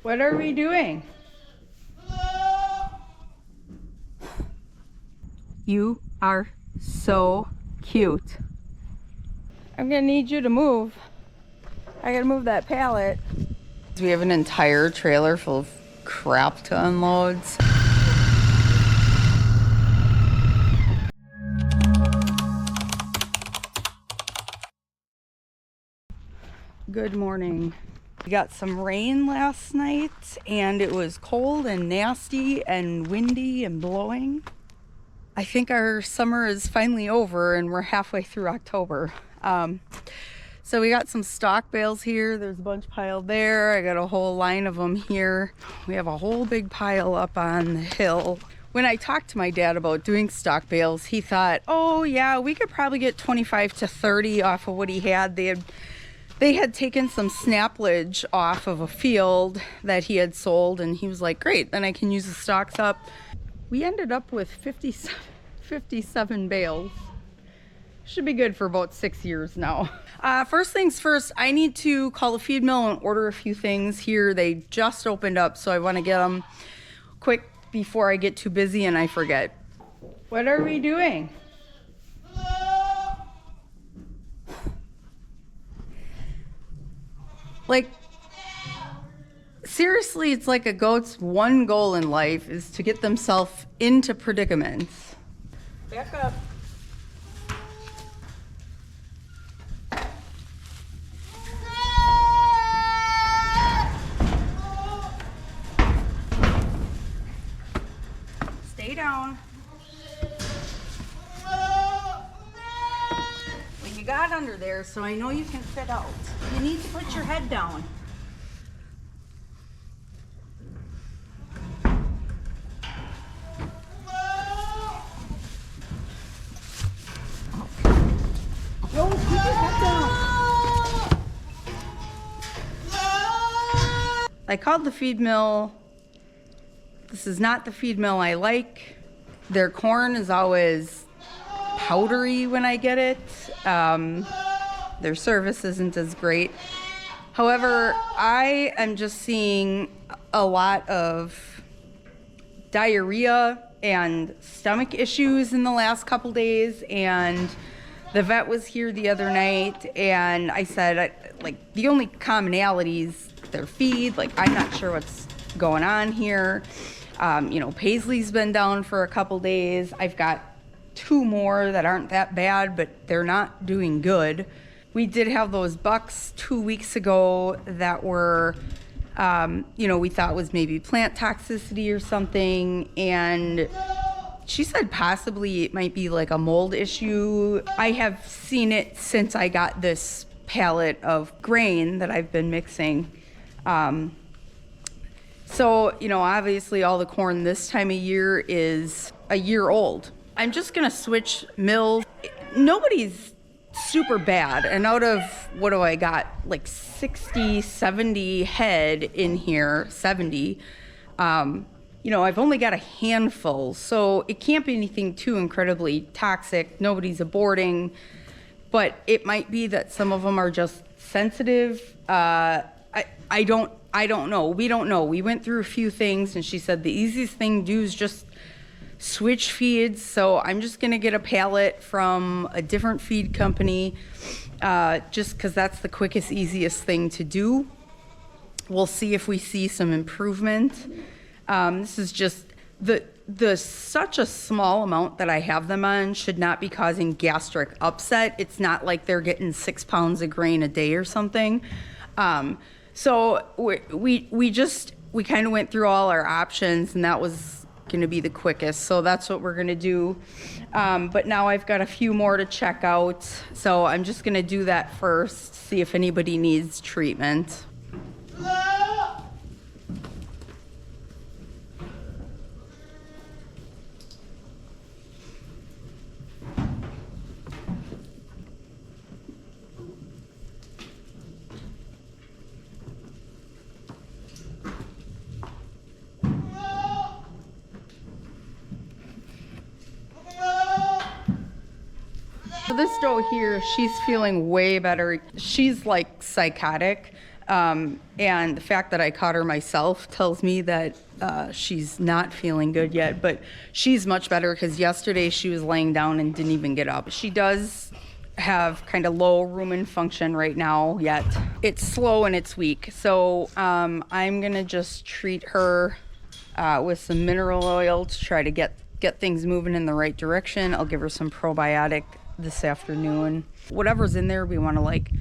What are we doing? You are so cute. I'm gonna need you to move. I gotta move that pallet. We have an entire trailer full of crap to unload. Good morning. We got some rain last night and it was cold and nasty and windy and blowing. I think our summer is finally over and we're halfway through October. So we got some stock bales here. There's a bunch piled there. I got a whole line of them here. We have a whole big pile up on the hill. When I talked to my dad about doing stock bales, he thought, oh yeah, we could probably get 25 to 30 off of what he had. They had taken some snaplage off of a field that he had sold, and he was like, great, then I can use the stalks up. We ended up with 57 bales. Should be good for about 6 years now. First things first, I need to call the feed mill and order a few things here. They just opened up, so I want to get them quick before I get too busy and I forget. What are we doing? Like, seriously, it's like a goat's one goal in life is to get themselves into predicaments. Back up. Stay down. Well, you got under there, so I know you can sit out. You need to put your head down. No, keep your head down. I called the feed mill. This is not the feed mill I like. Their corn is always powdery when I get it. Their service isn't as great. However, I am just seeing a lot of diarrhea and stomach issues in the last couple days, and the vet was here the other night, and I said, like, the only commonality is their feed. Like, I'm not sure what's going on here. Paisley's been down for a couple days. I've got 2 more that aren't that bad, but they're not doing good. We did have those bucks 2 weeks ago that were, we thought was maybe plant toxicity or something. And she said possibly it might be like a mold issue. I have seen it since I got this pallet of grain that I've been mixing. So, obviously all the corn this time of year is a year old. I'm just gonna switch mills. Nobody's super bad. And out of, what do I got? Like 60, 70 head in here, 70. I've only got a handful, so it can't be anything too incredibly toxic. Nobody's aborting, but it might be that some of them are just sensitive. I don't know. We don't know. We went through a few things, and she said the easiest thing to do is just switch feeds. So I'm just going to get a pallet from a different feed company, just because that's the quickest, easiest thing to do. We'll see if we see some improvement. This is just the such a small amount that I have them on should not be causing gastric upset. It's not like they're getting 6 pounds of grain a day or something. So we kind of went through all our options, and that was going to be the quickest. So that's what we're going to do. But now I've got a few more to check out. So I'm just going to do that first, see if anybody needs treatment. So this doe here, she's feeling way better. She's like psychotic. And the fact that I caught her myself tells me that she's not feeling good yet, but she's much better because yesterday she was laying down and didn't even get up. She does have kind of low rumen function right now yet. It's slow and it's weak. So I'm going to just treat her with some mineral oil to try to get things moving in the right direction. I'll give her some probiotic this afternoon. Whatever's in there, we want to like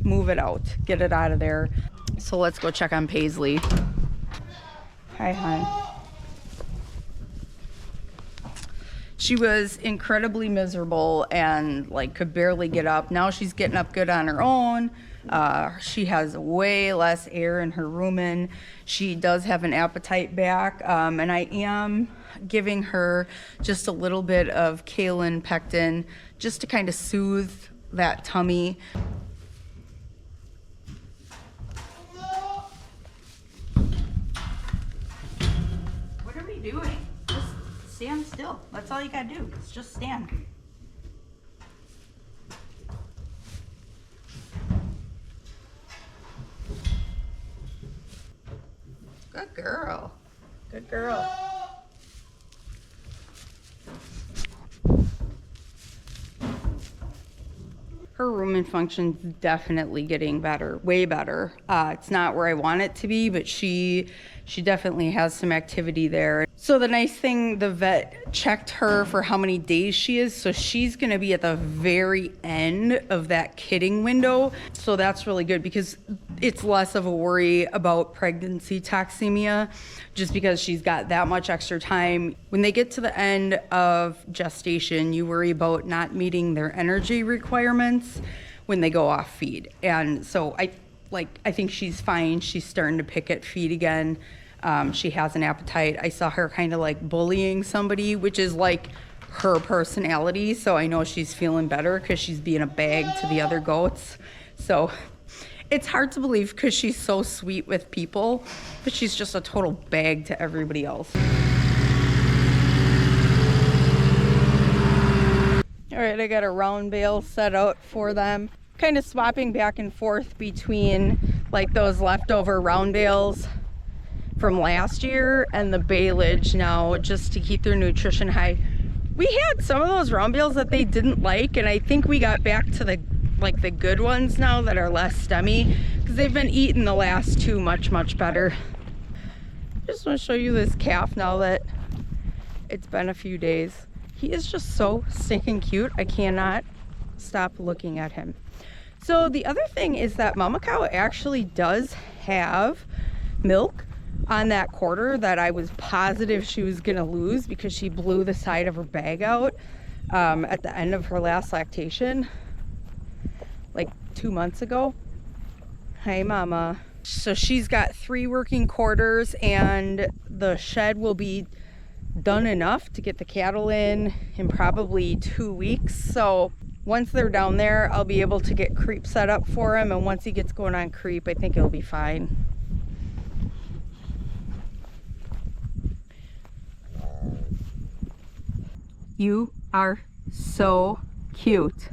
move it out, get it out of there. So let's go check on Paisley. Hi, hon. She was incredibly miserable and like could barely get up. Now she's getting up good on her own. She has way less air in her rumen. She does have an appetite back, and I am giving her just a little bit of kaolin pectin just to kind of soothe that tummy. What are we doing? Just stand still. That's all you gotta do. It's just stand. Good girl. Good girl. Her rumen function's definitely getting better, way better. It's not where I want it to be, but she definitely has some activity there. So the nice thing, the vet checked her for how many days she is. So she's gonna be at the very end of that kidding window. So that's really good because it's less of a worry about pregnancy toxemia just because she's got that much extra time. When they get to the end of gestation, you worry about not meeting their energy requirements when they go off feed. And so I think she's fine. She's starting to pick at feed again. She has an appetite. I saw her kind of like bullying somebody, which is like her personality. So I know she's feeling better because she's being a bag to the other goats. So it's hard to believe because she's so sweet with people, but she's just a total bag to everybody else. All right, I got a round bale set out for them. Kind of swapping back and forth between like those leftover round bales from last year and the baleage now just to keep their nutrition high. We had some of those round bales that they didn't like, and I think we got back to the good ones now that are less stemmy because they've been eating the last two much better. Just want to show you this calf now that it's been a few days. He is just so stinking cute. I cannot stop looking at him. So the other thing is that mama cow actually does have milk on that quarter that I was positive she was gonna lose because she blew the side of her bag out at the end of her last lactation like 2 months ago. Hi, mama. So she's got 3 working quarters and the shed will be done enough to get the cattle in probably 2 weeks. So once they're down there, I'll be able to get creep set up for him, and once he gets going on creep, I think it'll be fine. You are so cute.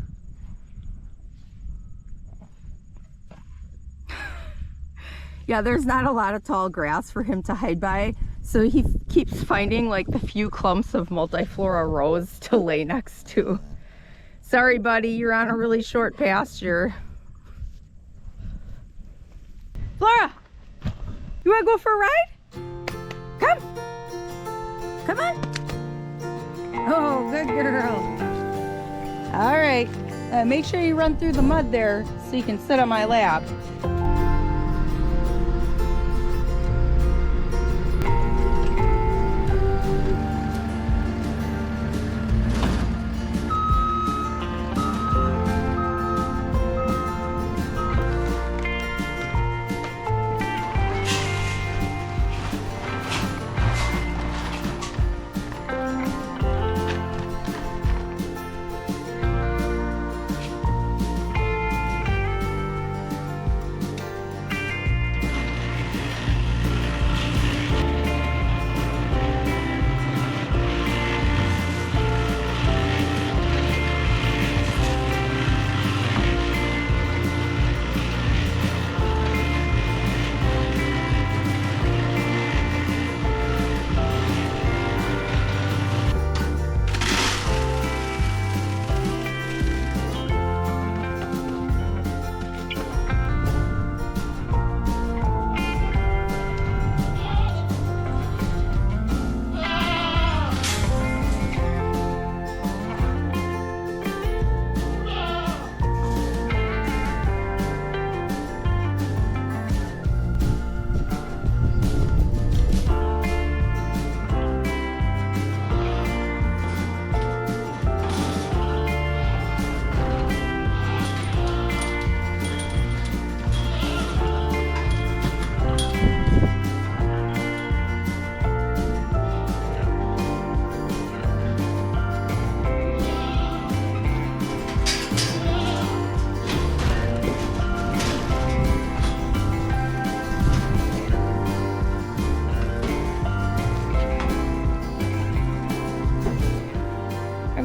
Yeah, there's not a lot of tall grass for him to hide by, so he keeps finding like the few clumps of multiflora rose to lay next to. Sorry, buddy, you're on a really short pasture. Flora, you wanna go for a ride? Come. Come on. Oh, good girl. All right, make sure you run through the mud there so you can sit on my lap.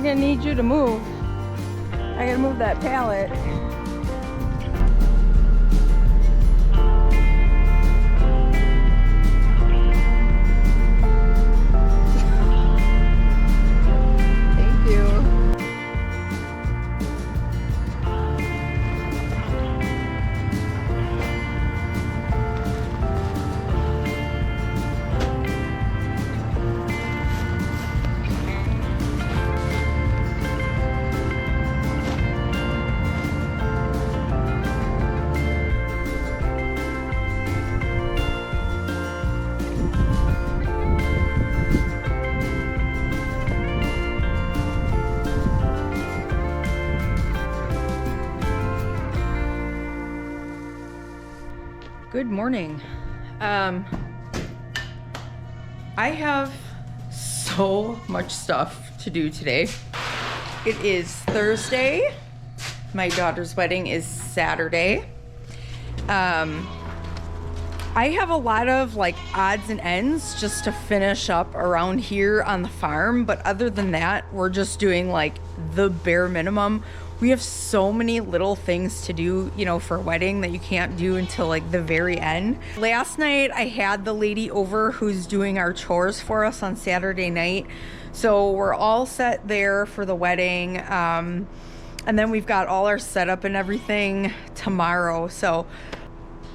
gonna need you to move. I gotta move that pallet. Thank you. Good morning. I have so much stuff to do today. It is Thursday. My daughter's wedding is Saturday. I have a lot of like odds and ends just to finish up around here on the farm, but other than that, we're just doing like the bare minimum. We have so many little things to do, you know, for a wedding that you can't do until like the very end. Last night I had the lady over who's doing our chores for us on Saturday night. So we're all set there for the wedding. And then we've got all our setup and everything tomorrow. So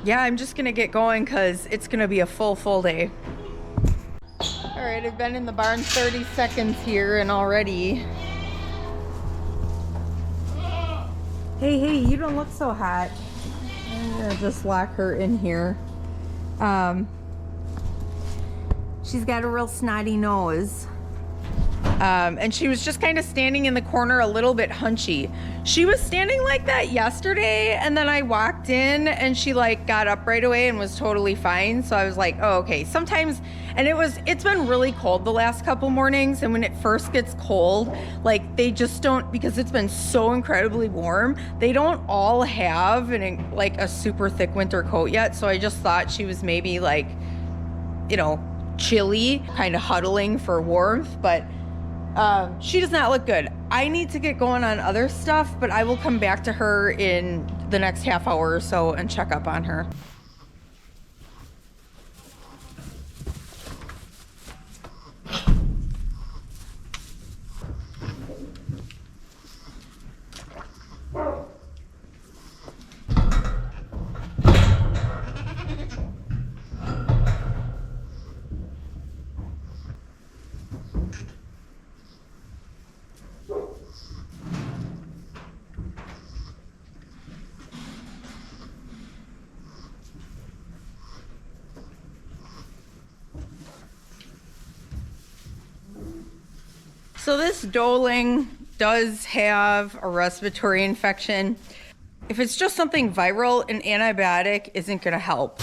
yeah, I'm just gonna get going because it's gonna be a full day. All right, I've been in the barn 30 seconds here and already. Hey, you don't look so hot. I'm gonna just lock her in here. She's got a real snotty nose. And she was just kind of standing in the corner a little bit hunchy. She was standing like that yesterday, and then I walked in and she like got up right away and was totally fine. So I was like, oh, okay. Sometimes, and it's been really cold the last couple mornings, and when it first gets cold, like they just don't, because it's been so incredibly warm, they don't all have like a super thick winter coat yet. So I just thought she was maybe like, you know, chilly, kind of huddling for warmth, but she does not look good. I need to get going on other stuff, but I will come back to her in the next half hour or so and check up on her. So this doeling does have a respiratory infection. If it's just something viral, an antibiotic isn't gonna help.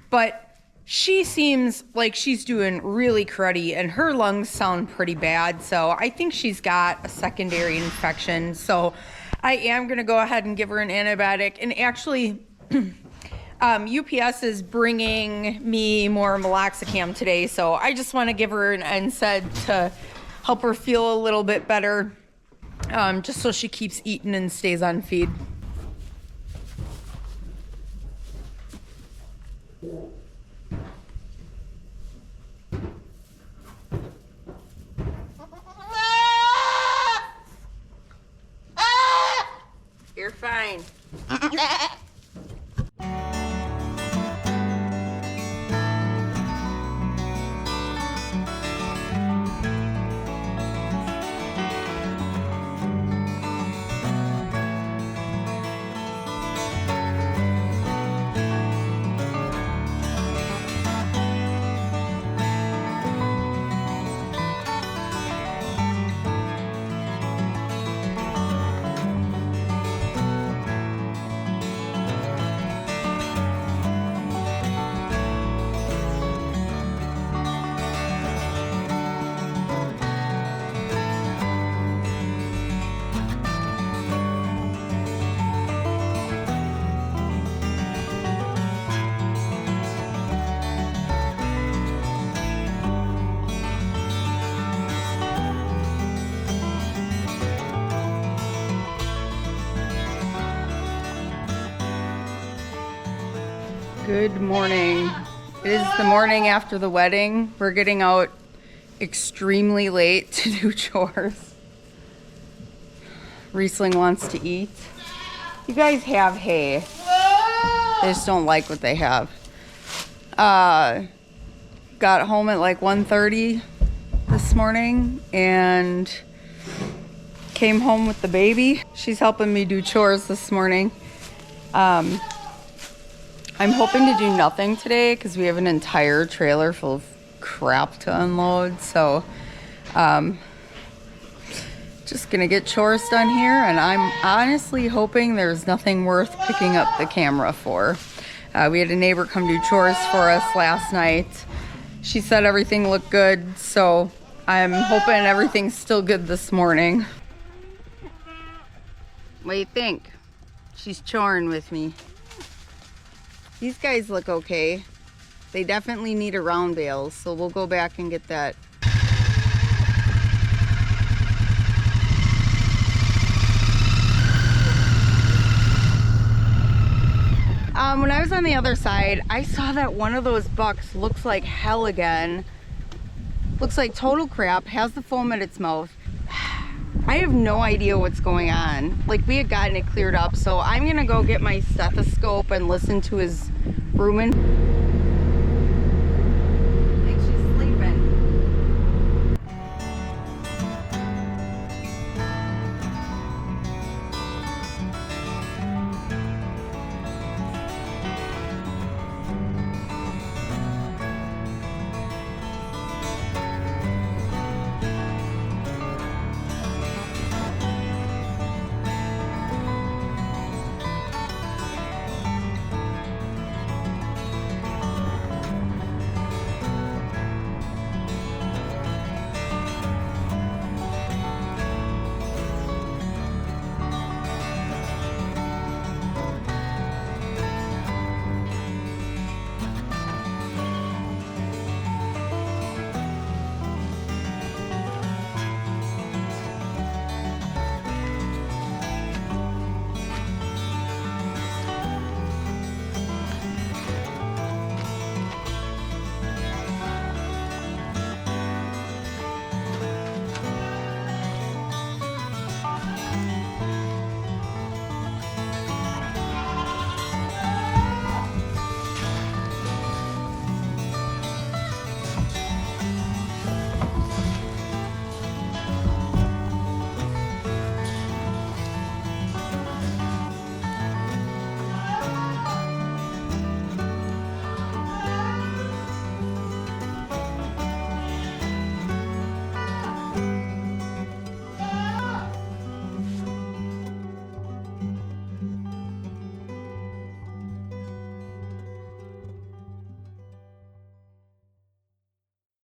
But she seems like she's doing really cruddy and her lungs sound pretty bad. So I think she's got a secondary infection. So I am gonna go ahead and give her an antibiotic. And actually, UPS is bringing me more meloxicam today. So I just wanna give her an NSAID to help her feel a little bit better, just so she keeps eating and stays on feed. You're fine. Good morning. It is the morning after the wedding. We're getting out extremely late to do chores. Riesling wants to eat. You guys have hay. They just don't like what they have. Got home at like 1:30 this morning and came home with the baby. She's helping me do chores this morning. I'm hoping to do nothing today because we have an entire trailer full of crap to unload. So just gonna get chores done here, and I'm honestly hoping there's nothing worth picking up the camera for. We had a neighbor come do chores for us last night. She said everything looked good, so I'm hoping everything's still good this morning. What do you think? She's choring with me. These guys look okay. They definitely need a round bale, so we'll go back and get that. When I was on the other side, I saw that one of those bucks looks like hell again. Looks like total crap, has the foam at its mouth. I have no idea what's going on. Like, we had gotten it cleared up, so I'm gonna go get my stethoscope and listen to his rumen.